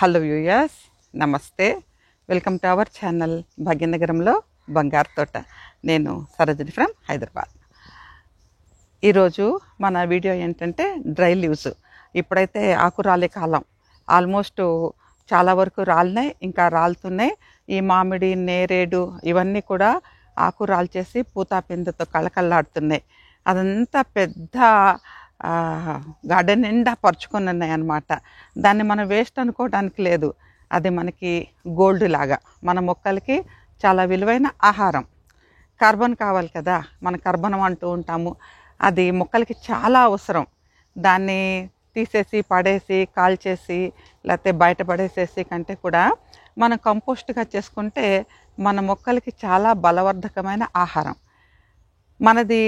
Hello viewers, నమస్తే. Welcome to our channel భాగ్యనగరంలో బంగారు తోట. నేను సరోజిని ఫ్రమ్ హైదరాబాద్. ఈరోజు మన వీడియో ఏంటంటే డ్రై లీవ్స్. ఇప్పుడైతే ఆకు రాలే కాలం, ఆల్మోస్ట్ చాలా వరకు రాలినాయి, ఇంకా రాలుతున్నాయి. ఈ మామిడి, నేరేడు ఇవన్నీ కూడా ఆకు రాల్చేసి పూతా పిందెతో కళకళలాడుతున్నాయి. అదంతా పెద్ద గార్డెన్ నిండా పరుచుకొని ఉన్నాయి అన్నమాట. దాన్ని మనం వేస్ట్ అనుకోవడానికి లేదు. అది మనకి గోల్డ్ లాగా, మన మొక్కలకి చాలా విలువైన ఆహారం. కార్బన్ కావాలి కదా, మన కర్బనం అంటూ ఉంటాము. అది మొక్కలకి చాలా అవసరం. దాన్ని తీసేసి పడేసి కాల్చేసి లేకపోతే బయట పడేసేసి కంటే కూడా మనం కంపోస్ట్గా చేసుకుంటే మన మొక్కలకి చాలా బలవర్ధకమైన ఆహారం. మనది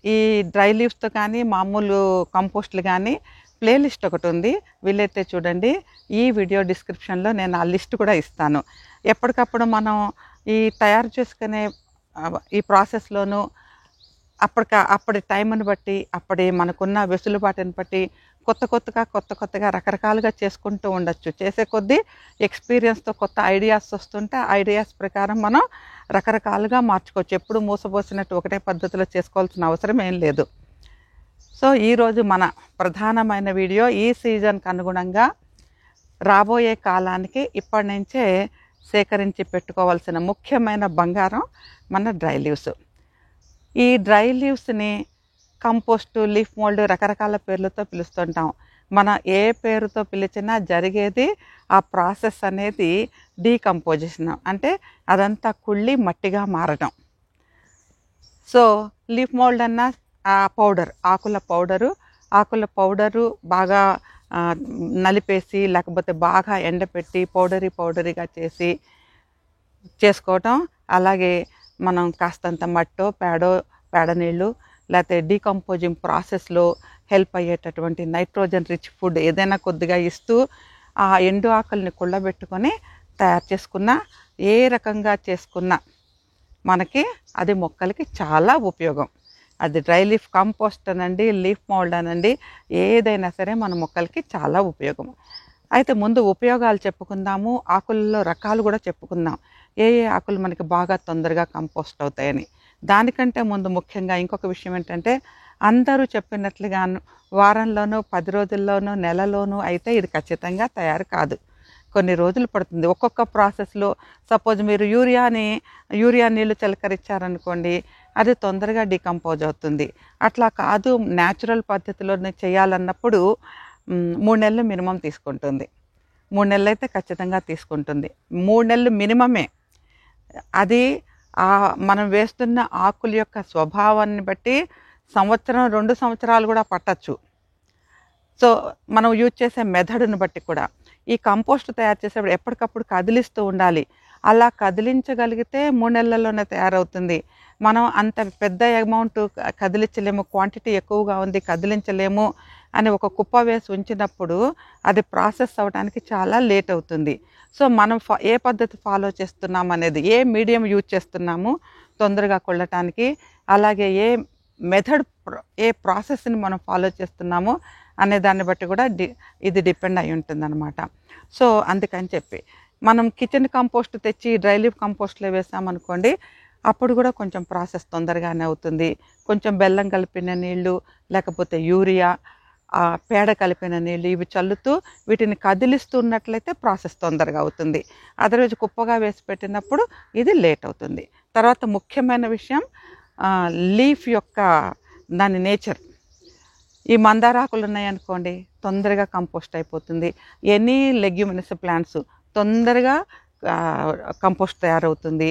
ఈ డ్రై లీవ్స్తో కానీ మామూలు కంపోస్ట్లు కానీ ప్లేలిస్ట్ ఒకటి ఉంది, వీలైతే చూడండి. ఈ వీడియో డిస్క్రిప్షన్లో నేను ఆ లిస్ట్ కూడా ఇస్తాను. ఎప్పటికప్పుడు మనం ఈ తయారు చేసుకునే ఈ ప్రాసెస్లోనూ అప్పటి టైంని బట్టి, అప్పటి మనకున్న వెసులుబాటుని బట్టి కొత్తగా రకరకాలుగా చేసుకుంటూ ఉండొచ్చు. చేసే కొద్దీ ఎక్స్పీరియన్స్తో కొత్త ఐడియాస్ వస్తుంటే ఆ ఐడియాస్ ప్రకారం మనం రకరకాలుగా మార్చుకోవచ్చు. ఎప్పుడు మూసపోసినట్టు ఒకటే పద్ధతిలో చేసుకోవాల్సిన అవసరం ఏం లేదు. సో ఈరోజు మన ప్రధానమైన వీడియో ఈ సీజన్కి అనుగుణంగా రాబోయే కాలానికి ఇప్పటి నుంచే సేకరించి పెట్టుకోవాల్సిన ముఖ్యమైన బంగారం మన డ్రై లీవ్స్. ఈ డ్రై లీవ్స్ని కంపోస్టు, లీఫ్ మోల్డ్ రకరకాల పేర్లతో పిలుస్తుంటాం. మనం ఏ పేరుతో పిలిచినా జరిగేది ఆ ప్రాసెస్ అనేది డీకంపోజిషన్, అంటే అదంతా కుళ్ళి మట్టిగా మారడం. సో లీఫ్ మోల్డ్ అన్న ఆ పౌడర్, ఆకుల పౌడరు బాగా నలిపేసి లేకపోతే బాగా ఎండపెట్టి పౌడరీగా చేసుకోవటం. అలాగే మనం కాస్తంత మట్టో పేడ నీళ్ళు లేకపోతే డీకంపోజింగ్ ప్రాసెస్లో హెల్ప్ అయ్యేటటువంటి నైట్రోజన్ రిచ్ ఫుడ్ ఏదైనా కొద్దిగా ఇస్తూ ఆ ఎండు ఆకుల్ని కుళ్ళబెట్టుకొని తయారు చేసుకున్న, ఏ రకంగా చేసుకున్నా మనకి అది మొక్కలకి చాలా ఉపయోగం. అది డ్రై లీఫ్ కంపోస్ట్ అనండి, లీఫ్ మోల్డ్ అనండి, ఏదైనా సరే మన మొక్కలకి చాలా ఉపయోగం. అయితే ముందు ఉపయోగాలు చెప్పుకుందాము, ఆకుల్లో రకాలు కూడా చెప్పుకుందాం. ఏ ఆకులు మనకి బాగా తొందరగా కంపోస్ట్ అవుతాయని. దానికంటే ముందు ముఖ్యంగా ఇంకొక విషయం ఏంటంటే, అందరూ చెప్పినట్లుగా వారంలోనూ 10 రోజుల్లోనూ నెలలోనూ అయితే ఇది ఖచ్చితంగా తయారు కాదు. కొన్ని రోజులు పడుతుంది. ఒక్కొక్క ప్రాసెస్లో సపోజ్ మీరు యూరియా నీళ్ళు చిలకరించారనుకోండి, అది తొందరగా డీకంపోజ్ అవుతుంది. అట్లా కాదు, న్యాచురల్ పద్ధతిలోనే చేయాలన్నప్పుడు 3 నెలలు మినిమం తీసుకుంటుంది. 3 నెలలు అయితే ఖచ్చితంగా తీసుకుంటుంది. 3 నెలలు మినిమమే. అది మనం వేస్తున్న ఆకుల యొక్క స్వభావాన్ని బట్టి 1-2 సంవత్సరాలు కూడా పట్టచ్చు. సో మనం యూజ్ చేసే మెథడ్ని బట్టి కూడా. ఈ కంపోస్ట్ తయారు చేసేప్పుడు ఎప్పటికప్పుడు కదిలిస్తూ ఉండాలి. అలా కదిలించగలిగితే 3 నెలల్లోనే తయారవుతుంది. మనం అంత పెద్ద అమౌంట్ కదిలించలేము, క్వాంటిటీ ఎక్కువగా ఉంది కదిలించలేము అని ఒక కుప్ప వేసి ఉంచినప్పుడు అది ప్రాసెస్ అవ్వడానికి చాలా లేట్ అవుతుంది. సో మనం ఏ పద్ధతి ఫాలో చేస్తున్నాం అనేది, ఏ మీడియం యూజ్ చేస్తున్నాము తొందరగా కొల్లటానికి, అలాగే ఏ మెథడ్, ఏ ప్రాసెస్ని మనం ఫాలో చేస్తున్నాము అనే దాన్ని బట్టి కూడా ఇది డిపెండ్ అయి ఉంటుందన్నమాట. సో అందుకని చెప్పి మనం కిచెన్ కంపోస్ట్ తెచ్చి డ్రై లీఫ్ కంపోస్ట్లో వేసామనుకోండి, అప్పుడు కూడా కొంచెం ప్రాసెస్ తొందరగానే అవుతుంది. కొంచెం బెల్లం కలిపిన నీళ్ళు లేకపోతే యూరియా, పేడ కలిపిన నీళ్ళు ఇవి చల్లుతూ వీటిని కదిలిస్తున్నట్లయితే ప్రాసెస్ తొందరగా అవుతుంది. అదే రోజు కుప్పగా వేసి పెట్టినప్పుడు ఇది లేట్ అవుతుంది. తర్వాత ముఖ్యమైన విషయం, లీఫ్ యొక్క దాని నేచర్. ఈ మందారాకులు ఉన్నాయనుకోండి, తొందరగా కంపోస్ట్ అయిపోతుంది. ఎనీ లెగ్యూమినస్ ప్లాంట్స్ తొందరగా కంపోస్ట్ తయారవుతుంది.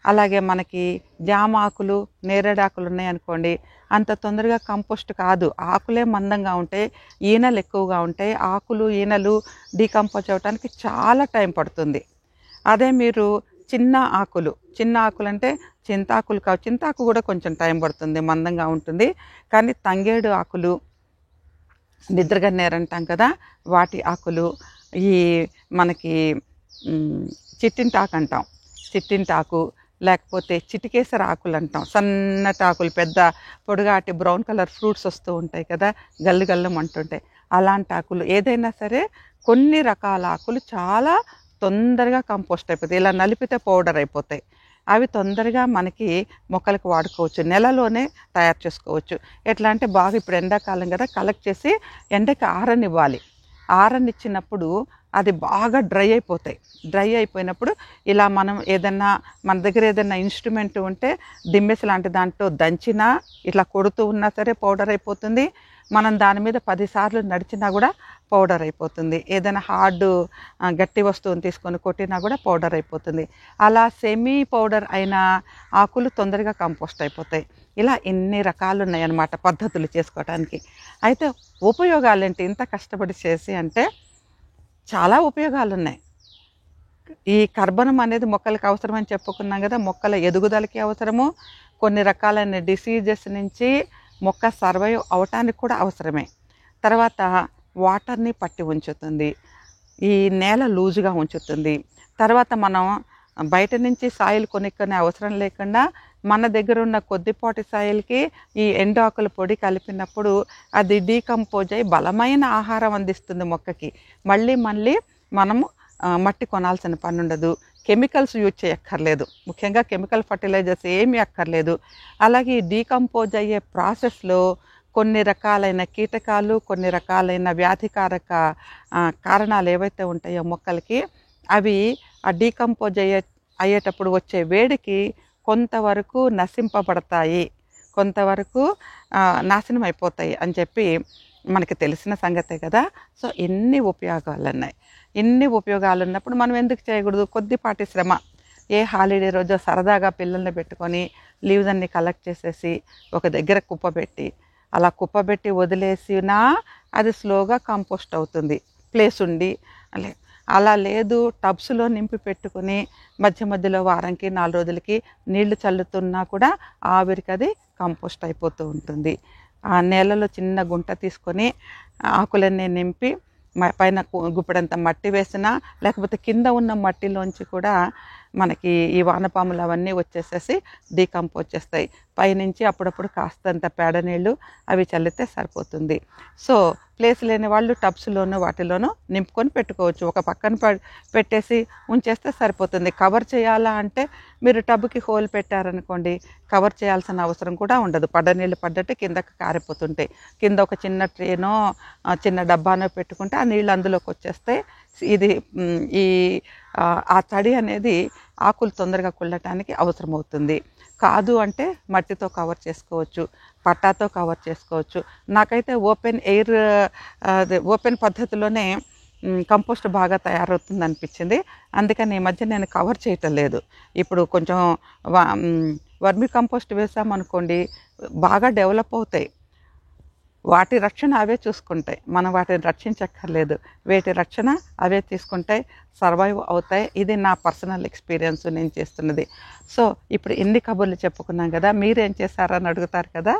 అలాగే మనకి జామ ఆకులు, నేరేడాకులు ఉన్నాయనుకోండి, అంత తొందరగా కంపోస్ట్ కాదు. ఆకులే మందంగా ఉంటాయి, ఈనెలు ఎక్కువగా ఉంటాయి. ఆకులు, ఈనెలు డీకంపోజ్ అవ్వడానికి చాలా టైం పడుతుంది. అదే మీరు చిన్న ఆకులు అంటే చింతాకులు కావు, చింతాకు కూడా కొంచెం టైం పడుతుంది, మందంగా ఉంటుంది. కానీ తంగేడు ఆకులు, నిద్రగన్నేరు అంటాం కదా, వాటి ఆకులు, ఈ మనకి చిట్టింటాకు లేకపోతే చిటికేసర ఆకులు అంటాం, సన్నటి ఆకులు, పెద్ద పొడుగాటి బ్రౌన్ కలర్ ఫ్రూట్స్ వస్తూ ఉంటాయి కదా, గల్లు అంటుంటాయి. అలాంటి ఆకులు ఏదైనా సరే కొన్ని రకాల ఆకులు చాలా తొందరగా కంపోస్ట్ అయిపోతాయి. ఇలా నలిపితే పౌడర్ అయిపోతాయి. అవి తొందరగా మనకి మొక్కలకు వాడుకోవచ్చు. నెలలోనే తయారు చేసుకోవచ్చు. ఎట్లా అంటే బాగా ఇప్పుడు ఎండాకాలం కదా, కలెక్ట్ చేసి ఎండకి ఆరనివ్వాలి. ఆరనిచ్చినప్పుడు అది బాగా డ్రై అయిపోతాయి. డ్రై అయిపోయినప్పుడు ఇలా మనం ఏదన్నా మన దగ్గర ఏదైనా ఇన్స్ట్రుమెంట్ ఉంటే దిమ్మెస్ లాంటి దాంట్లో దంచినా ఇట్లా కొడుతూ ఉన్నా సరే పౌడర్ అయిపోతుంది. మనం దాని మీద 10 సార్లు నడిచినా కూడా పౌడర్ అయిపోతుంది. ఏదైనా హార్డ్ గట్టి వస్తువుని తీసుకొని కొట్టినా కూడా పౌడర్ అయిపోతుంది. అలా సెమీ పౌడర్ అయిన ఆకులు తొందరగా కంపోస్ట్ అయిపోతాయి. ఇలా ఎన్ని రకాలు ఉన్నాయన్నమాట పద్ధతులు చేసుకోవడానికి. అయితే ఉపయోగాలు ఏంటి ఇంత కష్టపడి చేసి అంటే చాలా ఉపయోగాలు ఉన్నాయి. ఈ కర్బనం అనేది మొక్కలకు అవసరమని చెప్పుకున్నాం కదా, మొక్కల ఎదుగుదలకి అవసరము, కొన్ని రకాలైన డిసీజెస్ నుంచి మొక్క సర్వైవ్ అవటానికి కూడా అవసరమే. తర్వాత వాటర్ని పట్టి ఉంచుతుంది, ఈ నేల లూజుగా ఉంచుతుంది. తర్వాత మనం బయట నుంచి సాయిల్ కొనుక్కునే అవసరం లేకుండా మన దగ్గర ఉన్న కొద్దిపాటి సాయిల్కి ఈ ఎండాకుల పొడి కలిపినప్పుడు అది డీకంపోజ్ అయ్యి బలమైన ఆహారం అందిస్తుంది మొక్కకి. మళ్ళీ మనము మట్టి కొనాల్సిన పని ఉండదు. కెమికల్స్ యూజ్ చేయక్కర్లేదు, ముఖ్యంగా కెమికల్ ఫర్టిలైజర్స్ ఏమీ అక్కర్లేదు. అలాగే డీకంపోజ్ అయ్యే ప్రాసెస్లో కొన్ని రకాలైన కీటకాలు, కొన్ని రకాలైన వ్యాధికారక కారణాలు ఏవైతే ఉంటాయో మొక్కలకి, అవి ఆ డీకంపోజ్ అయ్యేటప్పుడు వచ్చే వేడికి కొంతవరకు నశింపబడతాయి, కొంతవరకు నాశనం అయిపోతాయి అని చెప్పి మనకి తెలిసిన సంగతే కదా. సో ఎన్ని ఉపయోగాలు ఉన్నాయి. ఇన్ని ఉపయోగాలు ఉన్నప్పుడు మనం ఎందుకు చేయకూడదు? కొద్దిపాటి శ్రమ, ఏ హాలిడే రోజో సరదాగా పిల్లల్ని పెట్టుకొని లీవ్స్ అన్ని కలెక్ట్ చేసేసి ఒక దగ్గర కుప్పబెట్టి, అలా కుప్పబెట్టి వదిలేసినా అది స్లోగా కంపోస్ట్ అవుతుంది. ప్లేస్ ఉండి అలా లేదు, టబ్స్లో నింపి పెట్టుకుని మధ్య మధ్యలో వారానికి 4 రోజులకి నీళ్లు చల్లుతున్నా కూడా ఆవిరికి అది కంపోస్ట్ అయిపోతూ ఉంటుంది. ఆ నేలలో చిన్న గుంట తీసుకొని ఆకులన్నీ నింపి పైన గుప్పెడంత మట్టి వేసినా, లేకపోతే కింద ఉన్న మట్టిలోంచి కూడా మనకి ఈ వానపాములు అవన్నీ వచ్చేసేసి డీకంపోజ్ చేస్తాయి. పైనుంచి అప్పుడప్పుడు కాస్తంత పేడ నీళ్ళు అవి చల్లితే సరిపోతుంది. సో ప్లేస్ లేని వాళ్ళు టబ్స్లోనూ వాటిలోనూ నింపుకొని పెట్టుకోవచ్చు. ఒక పక్కన పెట్టేసి ఉంచేస్తే సరిపోతుంది. కవర్ చేయాలా అంటే మీరు టబ్కి హోల్ పెట్టారనుకోండి, కవర్ చేయాల్సిన అవసరం కూడా ఉండదు. పడ్డ నీళ్ళు పడ్డట్టు కిందకి కారిపోతుంటాయి. కింద ఒక చిన్న ట్రేనో చిన్న డబ్బానో పెట్టుకుంటే ఆ నీళ్ళు అందులోకి వచ్చేస్తే ఇది ఆ తడి అనేది ఆకులు తొందరగా కుళ్ళటానికి అవసరమవుతుంది. కాదు అంటే మట్టితో కవర్ చేసుకోవచ్చు, పట్టాతో కవర్ చేసుకోవచ్చు. నాకైతే ఓపెన్ పద్ధతిలోనే కంపోస్ట్ బాగా తయారవుతుంది అనిపించింది. అందుకని ఈ మధ్య నేను కవర్ చేయటం లేదు. ఇప్పుడు కొంచెం వర్మి కంపోస్ట్ వేసామనుకోండి, బాగా డెవలప్ అవుతాయి. వాటి రక్షణ అవే చూసుకుంటాయి, మనం వాటిని రక్షించక్కర్లేదు. వేటి రక్షణ అవే తీసుకుంటాయి, సర్వైవ్ అవుతాయి. ఇది నా పర్సనల్ ఎక్స్పీరియన్స్, నేను చేస్తున్నది. సో ఇప్పుడు ఎన్ని కబుర్లు చెప్పుకున్నాం కదా, మీరేం చేశారని అడుగుతారు కదా.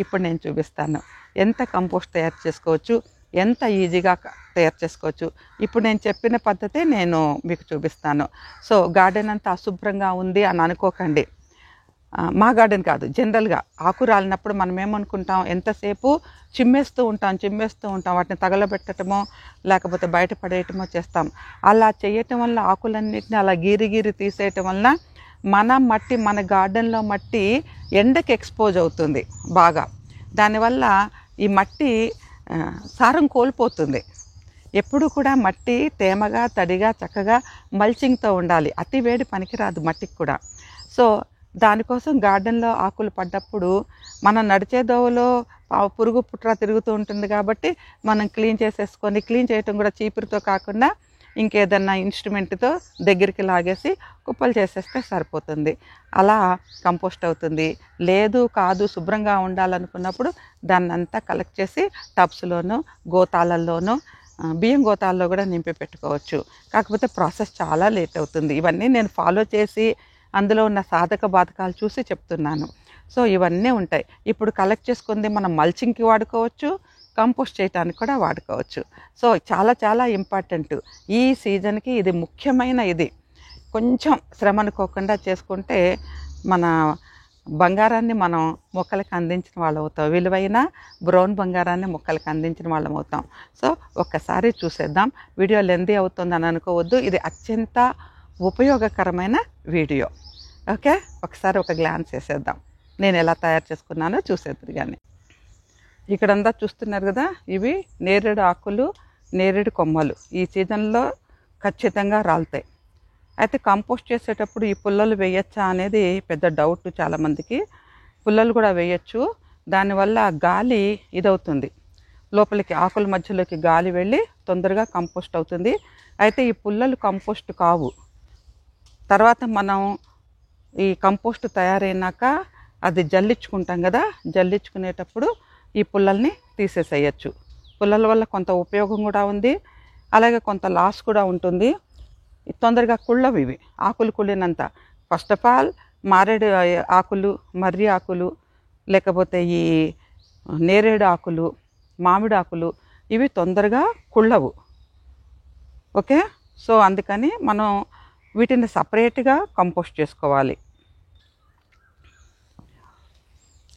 ఇప్పుడు నేను చూపిస్తాను ఎంత కంపోస్ట్ తయారు చేసుకోవచ్చు, ఎంత ఈజీగా తయారు చేసుకోవచ్చు. ఇప్పుడు నేను చెప్పిన పద్ధతే నేను మీకు చూపిస్తాను. సో గార్డెన్ అంతా అశుభ్రంగా ఉంది అని అనుకోకండి. మా గార్డెన్ కాదు, జనరల్గా ఆకు రాలినప్పుడు మనం ఏమనుకుంటాం, ఎంతసేపు చిమ్మేస్తూ ఉంటాం, వాటిని తగలబెట్టడమో లేకపోతే బయట పడేయటమో చేస్తాం. అలా చేయటం వల్ల ఆకులన్నిటిని అలా గీరి తీసేయటం వలన మన గార్డెన్లో మట్టి ఎండకి ఎక్స్పోజ్ అవుతుంది బాగా. దానివల్ల ఈ మట్టి సారం కోల్పోతుంది. ఎప్పుడు కూడా మట్టి తేమగా, తడిగా, చక్కగా మల్చింగ్తో ఉండాలి. అతి వేడి పనికిరాదు మట్టికి కూడా. సో దానికోసం గార్డెన్లో ఆకులు పడ్డప్పుడు మనం నడిచే దోవలో పురుగు పుట్ర తిరుగుతూ ఉంటుంది కాబట్టి మనం క్లీన్ చేయటం కూడా చీపురుతో కాకుండా ఇంకేదన్నా ఇన్స్ట్రుమెంట్తో దగ్గరికి లాగేసి కుప్పలు చేసేస్తే సరిపోతుంది. అలా కంపోస్ట్ అవుతుంది. లేదు కాదు శుభ్రంగా ఉండాలనుకున్నప్పుడు దాన్ని అంతా కలెక్ట్ చేసి టబ్స్లోనూ, గోతాలల్లోనూ, బియ్యం గోతాల్లో కూడా నింపి పెట్టుకోవచ్చు. కాకపోతే ప్రాసెస్ చాలా లేట్ అవుతుంది. ఇవన్నీ నేను ఫాలో చేసి అందులో ఉన్న సాధక బాధకాలు చూసి చెప్తున్నాను. సో ఇవన్నీ ఉంటాయి. ఇప్పుడు కలెక్ట్ చేసుకుంది మనం మల్చింగ్కి వాడుకోవచ్చు, కంపోస్ట్ చేయడానికి కూడా వాడుకోవచ్చు. సో చాలా ఇంపార్టెంట్. ఈ సీజన్కి ఇది ముఖ్యమైన, ఇది కొంచెం శ్రమ అనుకోకుండా చేసుకుంటే మన బంగారాన్ని మనం మొక్కలకు అందించిన వాళ్ళం అవుతాం, విలువైన బ్రౌన్ బంగారాన్ని మొక్కలకు అందించిన వాళ్ళం అవుతాం. సో ఒక్కసారి చూసేద్దాం. వీడియో లెందీ అవుతుందని అనుకోవద్దు, ఇది అత్యంత ఉపయోగకరమైన వీడియో. ఓకే, ఒకసారి ఒక గ్లాన్స్ వేసేద్దాం. నేను ఎలా తయారు చేసుకున్నానో చూసేద్దరు. కానీ ఇక్కడంతా చూస్తున్నారు కదా, ఇవి నేరేడు ఆకులు, నేరేడు కొమ్మలు ఈ సీజన్లో ఖచ్చితంగా రాలుతాయి. అయితే కంపోస్ట్ చేసేటప్పుడు ఈ పుల్లలు వేయచ్చా అనేది పెద్ద డౌట్ చాలామందికి. పుల్లలు కూడా వేయచ్చు, దానివల్ల గాలి ఇదవుతుంది, లోపలికి ఆకుల మధ్యలోకి గాలి వెళ్ళి తొందరగా కంపోస్ట్ అవుతుంది. అయితే ఈ పుల్లలు కంపోస్ట్ కావు. తర్వాత మనం ఈ కంపోస్ట్ తయారైనాక అది జల్లించుకుంటాం కదా, జల్లించుకునేటప్పుడు ఈ పుల్లల్ని తీసేసేయచ్చు. పుల్లల వల్ల కొంత ఉపయోగం కూడా ఉంది, అలాగే కొంత లాస్ కూడా ఉంటుంది. తొందరగా కుళ్ళవు ఇవి, ఆకులు కుళ్ళినంత. ఫస్ట్ ఆఫ్ ఆల్ మారేడు ఆకులు, మర్రి ఆకులు, లేకపోతే ఈ నేరేడు ఆకులు, మామిడి ఆకులు ఇవి తొందరగా కుళ్ళవు. ఓకే, సో అందుకని మనం వీటిని సపరేట్గా కంపోస్ట్ చేసుకోవాలి.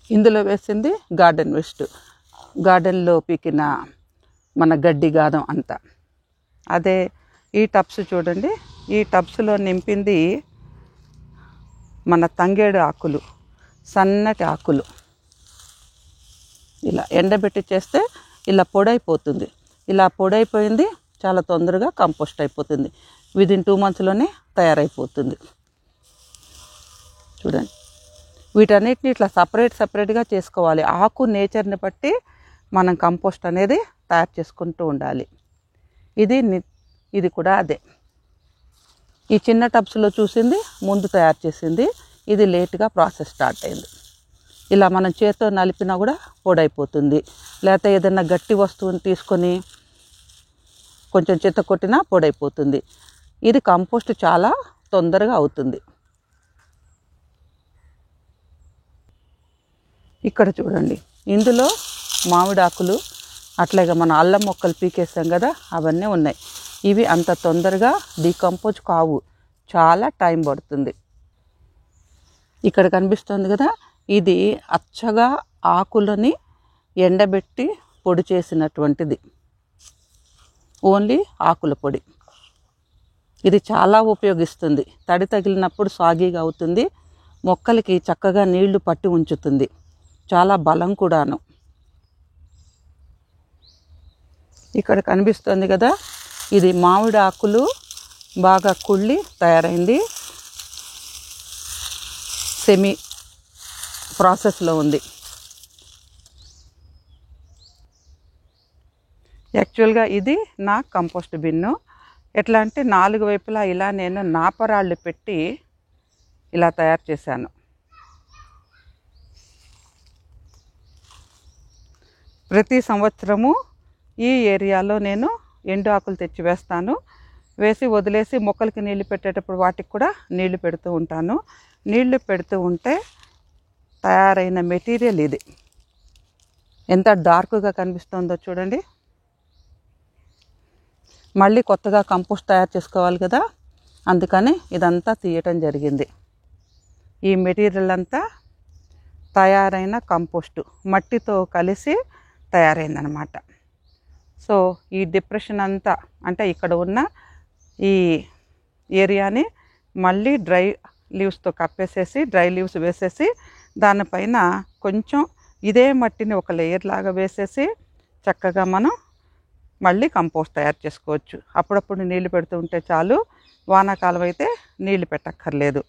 ఇందులో వేసింది గార్డెన్ వేస్ట్, గార్డెన్లో పీకిన మన గడ్డి గాదం అంతా. అదే ఈ టబ్స్ చూడండి, ఈ టబ్స్లో నింపింది మన తంగేడు ఆకులు, సన్నటి ఆకులు. ఇలా ఎండబెట్టి చేస్తే ఇలా పొడైపోతుంది. ఇలా పొడైపోయింది చాలా తొందరగా కంపోస్ట్ అయిపోతుంది. విదిన్ 2 monthsలోనే తయారైపోతుంది. చూడండి, వీటన్నిటిని ఇట్లా సపరేట్గా చేసుకోవాలి. ఆకు నేచర్ని బట్టి మనం కంపోస్ట్ అనేది తయారు చేసుకుంటూ ఉండాలి. ఇది కూడా అదే. ఈ చిన్న టబ్స్లో చూసింది ముందు తయారు చేసింది, ఇది లేట్గా ప్రాసెస్ స్టార్ట్ అయింది. ఇలా మనం చేత్తో నలిపినా కూడా పొడైపోతుంది, లేకపోతే ఏదైనా గట్టి వస్తువుని తీసుకొని కొంచెం చెత్త కొట్టినా పొడైపోతుంది. ఇది కంపోస్ట్ చాలా తొందరగా అవుతుంది. ఇక్కడ చూడండి, ఇందులో మామిడాకులు, అట్లాగే మన అల్లం మొక్కలు పీకేసాం కదా, అవన్నీ ఉన్నాయి. ఇవి అంత తొందరగా డీకంపోజ్ కావు, చాలా టైం పడుతుంది. ఇక్కడ కనిపిస్తుంది కదా, ఇది అచ్చగా ఆకులని ఎండబెట్టి పొడి చేసినటువంటిది, ఓన్లీ ఆకుల పొడి. ఇది చాలా ఉపయోగిస్తుంది. తడి తగిలినప్పుడు సాగిగా అవుతుంది, మొక్కలకి చక్కగా నీళ్లు పట్టి ఉంచుతుంది, చాలా బలం కూడాను. ఇక్కడ కనిపిస్తుంది కదా, ఇది మామిడి ఆకులు బాగా కుళ్ళి తయారైంది, సెమీ ప్రాసెస్లో ఉంది. యాక్చువల్గా ఇది నా కంపోస్ట్ బిన్ను. ఎట్లా అంటే 4 వైపులా ఇలా నేను నాపరాళ్ళు పెట్టి ఇలా తయారు చేశాను. ప్రతి సంవత్సరము ఈ ఏరియాలో నేను ఎండు ఆకులు తెచ్చి వేస్తాను. వేసి వదిలేసి మొక్కలకి నీళ్లు పెట్టేటప్పుడు వాటికి కూడా నీళ్లు పెడుతూ ఉంటాను. నీళ్లు పెడుతూ ఉంటే తయారైన మెటీరియల్ ఇది. ఎంత డార్క్గా కనిపిస్తుందో చూడండి. మళ్ళీ కొత్తగా కంపోస్ట్ తయారు చేసుకోవాలి కదా, అందుకని ఇదంతా తీయటం జరిగింది. ఈ మెటీరియల్ అంతా తయారైన కంపోస్టు మట్టితో కలిసి తయారైందనమాట. సో ఈ డిప్రెషన్ అంతా, అంటే ఇక్కడ ఉన్న ఈ ఏరియాని మళ్ళీ డ్రై లీవ్స్తో కప్పేసేసి, డ్రై లీవ్స్ వేసేసి, దానిపైన కొంచెం ఇదే మట్టిని ఒక లేయర్ లాగా వేసేసి చక్కగా మనం మళ్ళీ కంపోస్ట్ తయారు చేసుకోవచ్చు. అప్పుడప్పుడు నీళ్లు పెడుతూ ఉంటే చాలు, వానాకాలం అయితే నీళ్లు పెట్టక్కర్లేదు.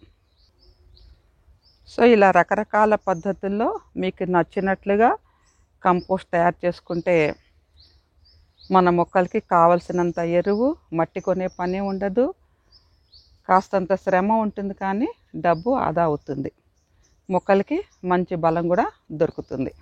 సో ఇలా రకరకాల పద్ధతుల్లో మీకు నచ్చినట్లుగా కంపోస్ట్ తయారు చేసుకుంటే మన మొక్కలకి కావలసినంత ఎరువు, మట్టి కొనే పని ఉండదు, కాస్తంత శ్రమ ఉంటుంది, కానీ డబ్బు ఆదా అవుతుంది, మొక్కలకి మంచి బలం కూడా దొరుకుతుంది.